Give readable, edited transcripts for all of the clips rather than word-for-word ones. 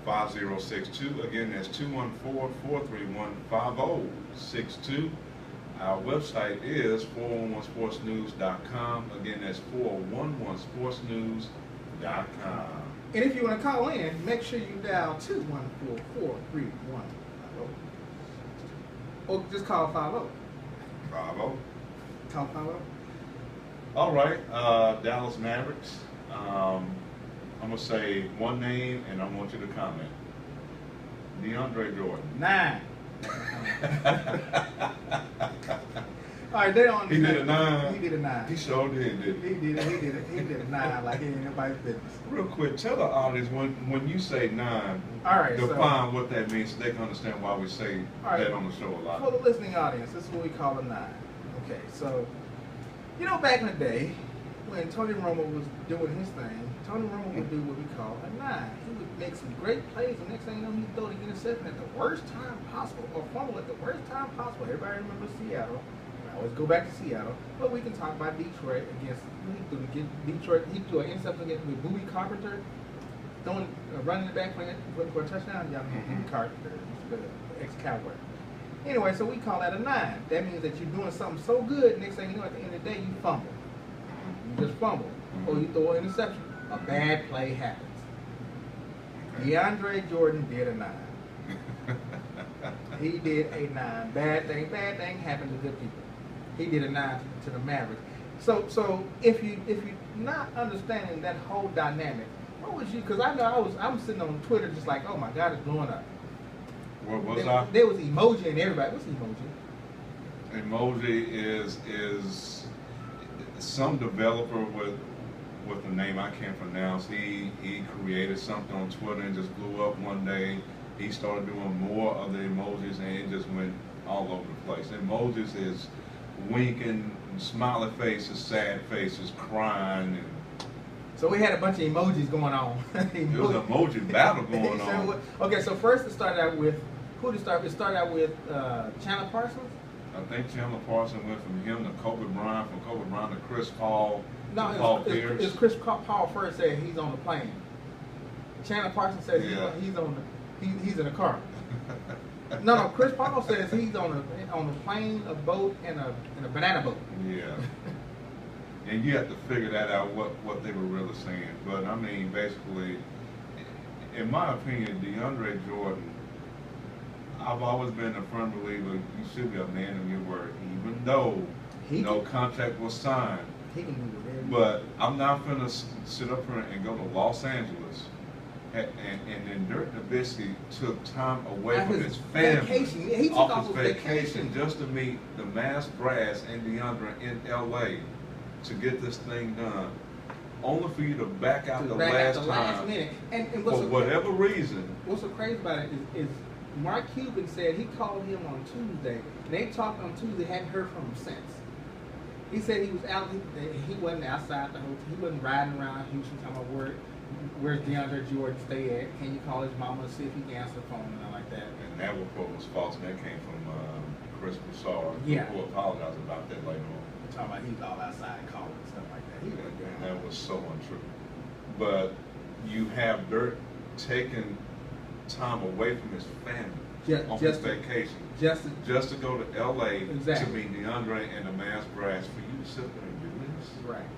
214-431-5062. Again, that's 214-431-5062. Our website is 411sportsnews.com. Again, that's 411sportsnews.com. And if you want to call in, make sure you dial 214-431-50. Or just call 50. 50. Call 50. All right, Dallas Mavericks. I'm going to say one name, and I want you to comment. DeAndre Jordan. 9. All right, they don't. He did a 9. He did a 9. He sure did, didn't he? He did a 9 like it ain't nobody's business. Real quick, tell the audience when you say 9, all right, define what that means so they can understand why we say that on the show a lot. For the listening audience, this is what we call a 9. Okay, so, you know, back in the day, when Tony Romo was doing his thing, Tony Romo would do what we call a 9. He would make some great plays, and next thing you know, he'd throw the interception at the worst time possible, or fumble at the worst time possible. Everybody remembers Seattle. I always go back to Seattle, but we can talk about Detroit against Detroit. He threw an interception against with Booby Carpenter, running the back for a touchdown. Y'all know Booby Carpenter, ex-Cowboy. Anyway, so we call that a 9. That means that you're doing something so good, next thing you know, at the end of the day, you fumble. You just fumble, or you throw an interception. A bad play happens. DeAndre Jordan did a 9. He did a 9. Bad thing happened to good people. He did a 9 to the Mavericks. So if you not understanding that whole dynamic, what was you? Because I know I'm sitting on Twitter just like, oh my God, it's blowing up. What was there was emoji and everybody. What's emoji? Emoji is some developer with a name I can't pronounce. He created something on Twitter and just blew up one day. He started doing more of the emojis and it just went all over the place. Emojis is winking, smiley faces, sad faces, crying. And so we had a bunch of emojis going on. It was an emoji battle going on. Okay, so first it started out with, who did it start? It started out with Chandler Parsons? I think Chandler Parsons went from him to Kobe Bryant, from Kobe Bryant to Chris Paul, no, to Paul Pierce. It's Chris Paul first said he's on the plane. Chandler Parsons says he's in a car. No, Chris Paul says he's on a plane, a boat, and a banana boat. Yeah. And you have to figure that out, what they were really saying. But I mean, basically, in my opinion, DeAndre Jordan, I've always been a firm believer you should be a man of your word, even though no contract was signed. He can do it. But I'm not going to sit up here and go to Los Angeles and then Dirk Nowitzki took time away from his family, he took off his vacation just to meet the Mass Brass and DeAndre in LA to get this thing done, only for you to back out the last minute. And for whatever reason. What's so crazy about it is Mark Cuban said he called him on Tuesday, and they talked on Tuesday, hadn't heard from him since. He said he was out, he wasn't outside the hotel, he wasn't riding around Houston talking about where's DeAndre Jordan stay at, can you call his mama and see if he can answer the phone and all like that. And that report was false, and that came from Chris Broussard, who apologized about that later on. Talking about he's all outside calling and stuff like that. And that was so untrue. But you have Dirk taking time away from his family on his vacation just to go to LA to meet DeAndre and the Mass Brass, for you to sit there and do this. Right.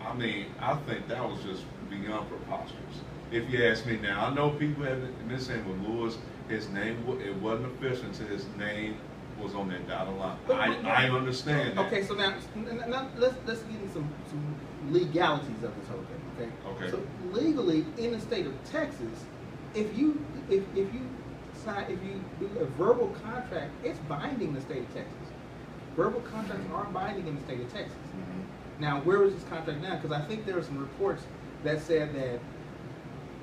I mean, I think that was just beyond preposterous. If you ask me now, I know people have been saying with Lewis, his name, it wasn't official until his name was on that dotted line. I understand that. Okay, so now let's get into some legalities of this whole thing. Okay. So legally, in the state of Texas, if you do a verbal contract, it's binding in the state of Texas. Verbal contracts are binding in the state of Texas. Mm-hmm. Now, where is this contract now? Because I think there were some reports that said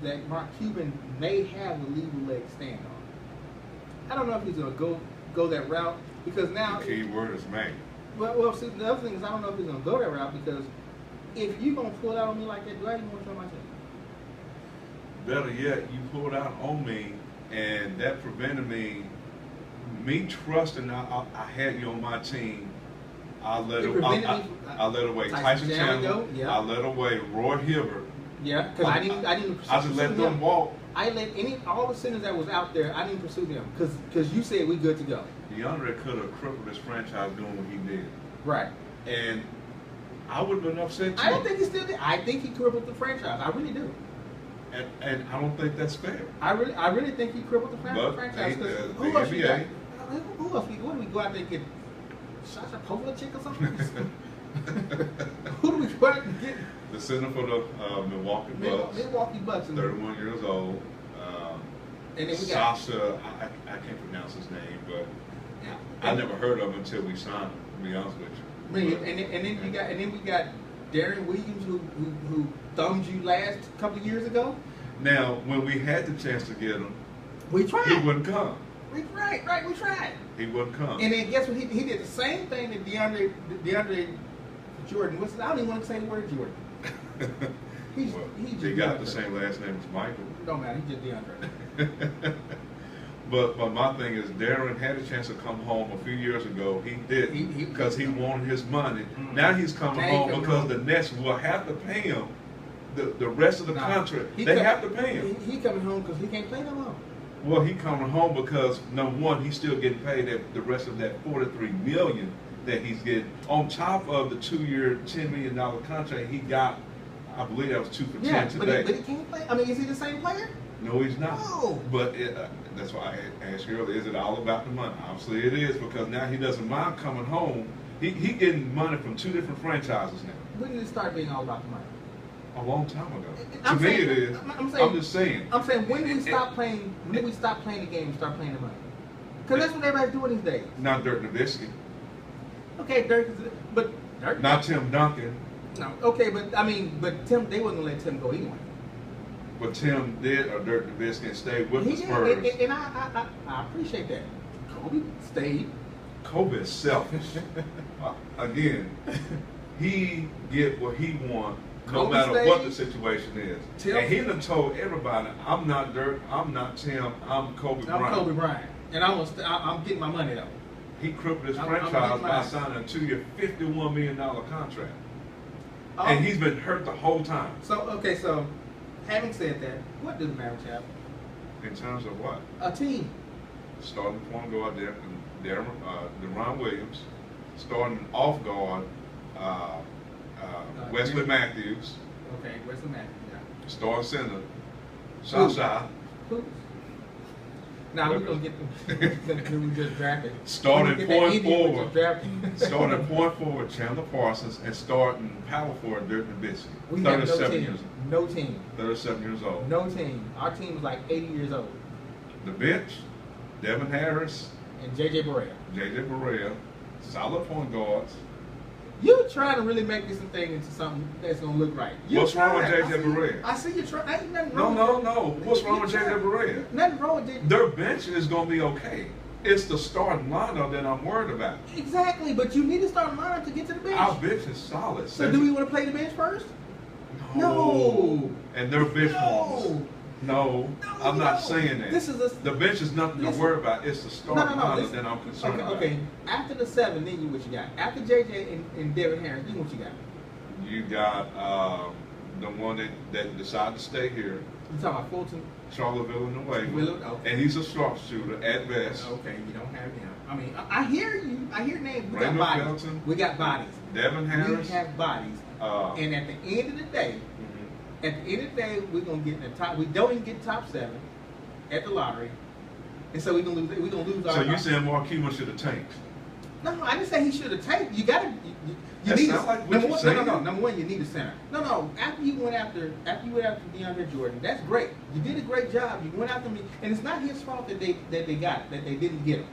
that Mark Cuban may have a legal leg stand on. I don't know if he's going to go that route, because now the key word is may. Well, see, the other thing is I don't know if he's going to go that route, because if you're going to pull out on me like that, do I even want to throw my team? Better yet, you pulled out on me, and that prevented me trusting I had you on my team. I let away Tyson Chandler. I let away Roy Hibbert. Yeah, because I didn't pursue I just let them walk. I let all the centers that was out there. I didn't pursue them because you said we good to go. DeAndre could have crippled his franchise doing what he did. Right. And I would have been upset too. I don't think he still did. I think he crippled the franchise. I really do. And I don't think that's fair. I really think he crippled the franchise. Who else we got? Who else? What do we go out there and get? Sasha Povlicek or something? Who do we go out and get? The center for the Milwaukee Bucks. Milwaukee Bucks. 31 years old. And then we got Sasha, I can't pronounce his name, but I never heard of him until we signed him, to be honest with you. And then we got Darren Williams who thumbed you last couple of years ago. Now, when we had the chance to get him, we tried. He wouldn't come. We tried. He wouldn't come. And then guess what? He did the same thing that DeAndre Jordan. I don't even want to say the word Jordan. He got the same last name as Michael. Don't matter. He just DeAndre. But my thing is, Darren had a chance to come home a few years ago. He didn't because he wanted his money. Mm-hmm. Now he's coming home because the Nets will have to pay him the rest of the contract. They have to pay him. He coming home because he can't play no more. Well, he coming home because number one, he's still getting paid the rest of that $43 million that he's getting on top of the 2-year, $10 million contract he got. I believe that was 2 for 10 today. But he can't play. I mean, is he the same player? No, he's not. No. But that's why I asked you earlier, is it all about the money? Obviously it is, because now he doesn't mind coming home. He getting money from 2 different franchises now. When did it start being all about the money? A long time ago. To me it is. I'm just saying. I'm saying, when do we stop playing? When do we stop playing the game and start playing the money? Because that's what everybody's doing these days. Not Dirk Nowitzki. Okay, Dirk, but Dirk. Not Tim Duncan. No. Okay, but Tim, they wasn't gonna let Tim go anyway. But Tim did, or Dirk Nowitzki, and stayed with the Spurs. And I appreciate that. Kobe stayed. Kobe is selfish. Again, he get what he wants. No matter what the situation is. And he done told everybody, I'm not Dirk, I'm not Tim, I'm Kobe Bryant. I'm Kobe Bryant. And I'm getting my money though. He crippled his franchise by signing a 2-year, $51 million contract. And he's been hurt the whole time. So having said that, what do the Mavericks have? In terms of what? A team. Starting point guard, Deron Williams. Starting off guard, Wesley Matthews. Okay, Wesley Matthews, yeah. Starting center, Sasha. Who? Now we're going to get them we just drafted. Starting point forward. Starting point forward, Chandler Parsons, and starting power forward, Dirk Nowitzki. We have no team. 37 years old. No team. Our team is like 80 years old. The bench, Devin Harris. And J.J. Barea. Solid point guards. You're trying to really make this thing into something that's going to look right. What's wrong with J.J. Barea? I see you trying. Ain't nothing wrong No. What's wrong with J.J. Barea? Nothing wrong with J.J. Their bench is going to be okay. It's the starting lineup that I'm worried about. Exactly, but you need to start lineup to get to the bench. Our bench is solid. So do we want to play the bench first? No. And their bench won't. No, I'm not saying that. The bench is nothing to worry about. It's the starting lineup that I'm concerned about. Okay, after the 7, then you what you got? After JJ and Devin Harris, then what you got? You got the one that decided to stay here. You talking about Fulton? Charlottesville, Illinois. Okay. And he's a sharpshooter at best. Okay, you don't have him. I mean, I hear you. I hear names. We Raymond got bodies. Felton, we got bodies. Devin Harris. We have bodies. And at the end of the day, we're gonna get in the top. We don't even get top 7 at the lottery, and so we're gonna lose. So you saying Mark Cuban should have tanked? No, I didn't say he should have tanked. You gotta. You That's need not like what you're saying. No. Number one, you need a center. No. After you went after DeAndre Jordan, that's great. You did a great job. You went after me, and it's not his fault that they didn't get him.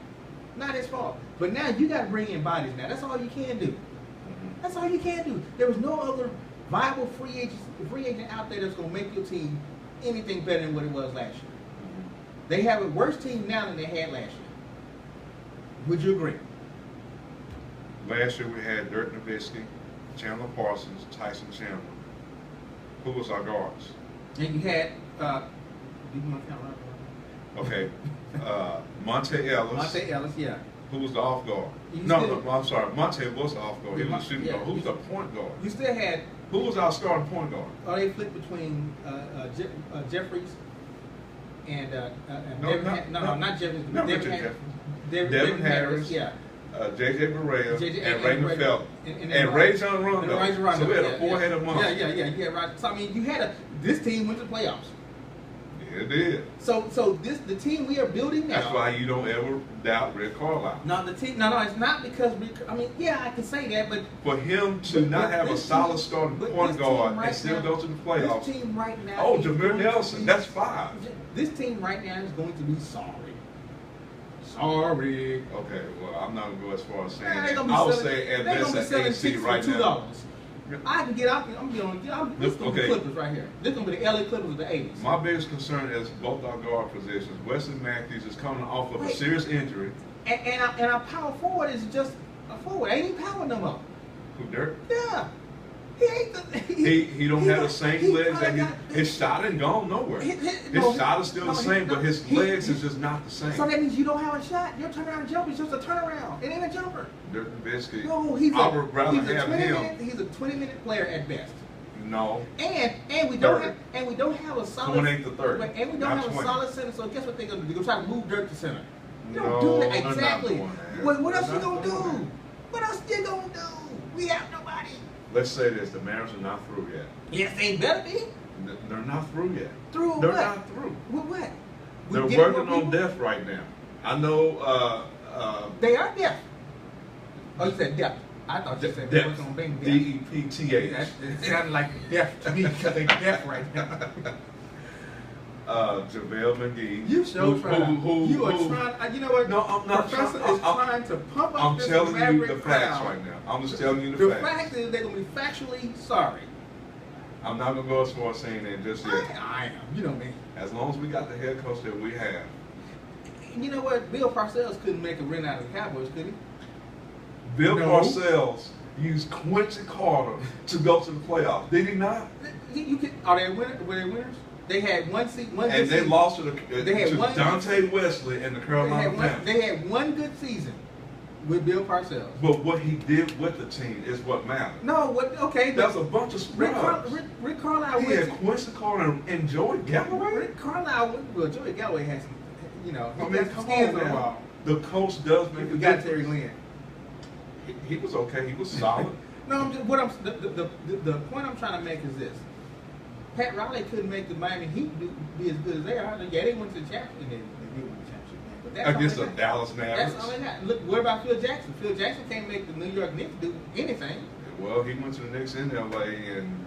Not his fault. But now you got to bring in bodies. Now that's all you can do. That's all you can do. There was no other viable free agent out there that's going to make your team anything better than what it was last year. They have a worse team now than they had last year. Would you agree? Last year we had Dirk Nowitzki, Chandler Parsons, Tyson Chandler. Who was our guards? And you had, do you want to count right? Okay, Monte Ellis. Monte Ellis, yeah. Who was the off guard? I'm sorry. Monte was the off guard. He was the shooting guard. Who was the point guard? You still had Who was our starting point guard? Oh, they flipped between Jeffries and not Jeffries. Not Richard Jeffries. Devin Harris. Yeah. J.J. Barea and Raymond Felton. And Ray John Rondo. So we had a four-headed monster. Yeah, right. So I mean, this team went to the playoffs. Yeah, it did. So the team we are building now. That's why you don't ever doubt Rick Carlisle. No, it's not because I can say that, but for him to not have a solid starting point guard and still go to the playoffs. This team right now. Oh, Jameer Nelson, that's 5. This team right now is going to be sorry. Sorry. Okay, well, I'm not going to go as far as saying that. I would say at best an 8 seed right now. I can get out. This is going to be the Clippers right here. This is going to be the LA Clippers of the 80s. My biggest concern is both our guard positions. Wesley Matthews is coming off of a serious injury. And our power forward is just a forward. Ain't even power no more. Who, Dirk? Yeah. He ain't he don't have the same legs that his shot ain't gone nowhere. His shot is still the same, but his legs is just not the same. So that means you don't have a shot. Your turnaround jump is just a turnaround. It ain't a jumper. Basically, No, I would rather have him. He's a 20-minute player at best. No. And we don't have a solid 28 to 30. And we don't have a solid center. So guess what they're gonna do? They're gonna try to move Dirk to center. You don't do that exactly. What else you gonna do? What else you gonna do? We have nobody. Let's say this: the Mavericks are not through yet. Yes, they better be. They're not through yet. Through They're what? not through. With what? They're working on depth right now. I know. They are depth. Oh, you said depth. I thought you said depth. Working on being depth. D-E-P-T-H. It sounded like depth to me because they depth right now. JaVale McGee. You sure trying. You are trying. You know what? No, I'm not. Professor is trying to pump up I'm this telling you the crowd. facts right now. I'm just telling you the facts. The fact is they're going to be factually sorry. I'm not going to go as far as saying that just yet. I am. You know me. As long as we got the head coach that we have. You know what? Bill Parcells couldn't make a run out of the Cowboys, could he? Bill Parcells used Quincy Carter to go to the playoffs. Did he not? Are they winners? Were they winners? They had one season. And they lost to Dante Wesley and the Carolina Panthers. They had one good season with Bill Parcells. But what he did with the team is what matters. No, what? Okay, there's a bunch of scrubs. Rick Carlisle. He had Quincy Carter and Joey Galloway. Rick Carlisle. Well, Joey Galloway has some. You know, I mean, come on now. The coach does make a difference. Terry Lynn. He was okay. He was solid. No, the point I'm trying to make is this. Pat Riley couldn't make the Miami Heat be as good as they are. Yeah, they went to the championship. They did win the championship game. But that's against the Dallas Mavericks. That's all they got. Look, what about Phil Jackson? Phil Jackson can't make the New York Knicks do anything. Well, he went to the Knicks in LA, and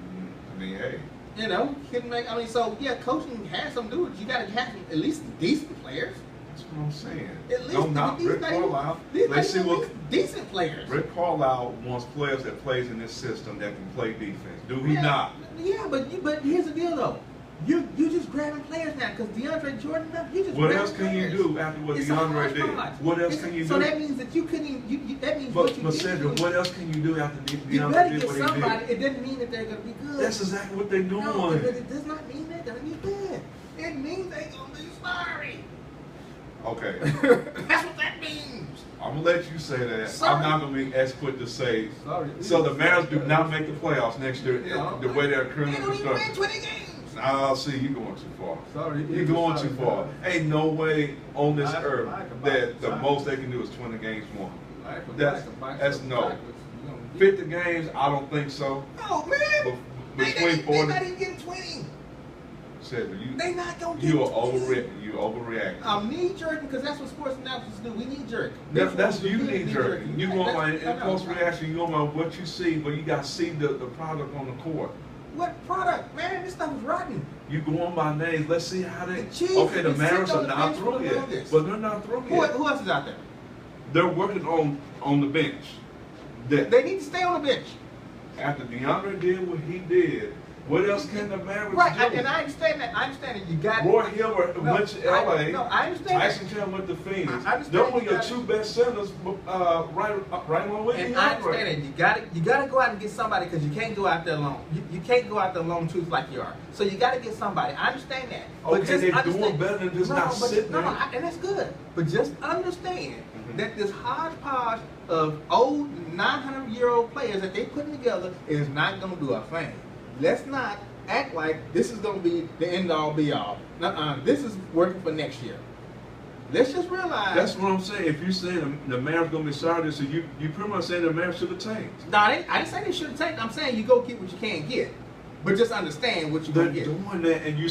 I mean, hey. You know, couldn't make. I mean, so yeah, coaching has something to do with it. You got to have at least decent players. That's what I'm saying. At least don't knock Rick Carlisle. Let's see what decent players. Rick Carlisle wants players that plays in this system that can play defense. Do he not? Yeah, but here's the deal though. You just grabbing players now because DeAndre Jordan. You just what else can you do after what DeAndre did? What else can you do? So that means that you couldn't. That means what you But Cedric, what else can you do after DeAndre you better did get what somebody. he did? It doesn't mean that they're going to be good. That's exactly what they're doing. No, but it does not mean they're going to be good. It means they're going to be sorry. Okay. That's what that means. I'm gonna let you say that. Sorry. I'm not gonna be as quick to say. Sorry. So the Mavericks do not make the playoffs next year. The way they're currently constructed. They don't even win 20 games. I'll see you going too far. Sorry, you're going too far. Ain't no way on this earth that the most they can do is 20 games won. That's no. 50 games, I don't think so. Oh man, they're not even getting 20. They're not gonna get. You overreacting. I'm knee-jerking because that's what sports announcers do. We knee-jerk. That's you knee-jerking. You going by in post-reaction. You going by what you see, but you got to see the product on the court. What product, man? This stuff is rotten. You go on by names. Let's see how they. Okay, the Mavericks are not through yet, but they're not through yet. Who else is out there? They're working on the bench. They need to stay on the bench. After DeAndre did what he did, What else can the Mavericks Right, do? and I understand that. I understand that you got. Roy Hill went to LA. No, I understand. Tyson Chandler went to Phoenix. I understand Those were you your got two best centers, right along with And DeAndre. I understand that you got to go out and get somebody because you can't go out there alone. You can't go out there alone truth like you are. So you got to get somebody. I understand that. Okay, they're doing better than just not sitting there. And that's good. But just understand that this hodgepodge of old 900-year-old players that they putting together is not going to do a thing. Let's not act like this is going to be the end-all, be-all. This is working for next year. Let's just realize. That's what I'm saying. If you're saying the Mavericks going to be sorry, so you pretty much saying the Mavericks should have tanked. No, I didn't say they should have tanked. I'm saying you go get what you can get. But just understand what you're going to get. They're doing that, and you